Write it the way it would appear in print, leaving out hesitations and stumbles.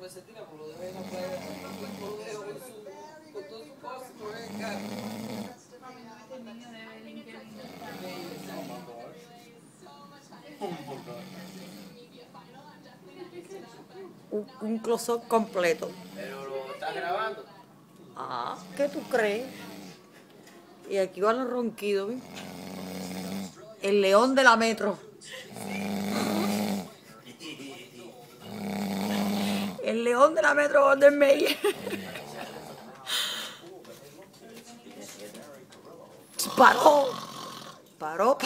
después se tira, por lo dejo en la playa, por lo dejo con todo su cosa, por el carro. Un close-up completo. Pero lo estás grabando. Ah, ¿qué tú crees? Y aquí van los ronquidos, ¿ves? El león de la metro. El león de la metro Golden Mayer. Paró. Paró.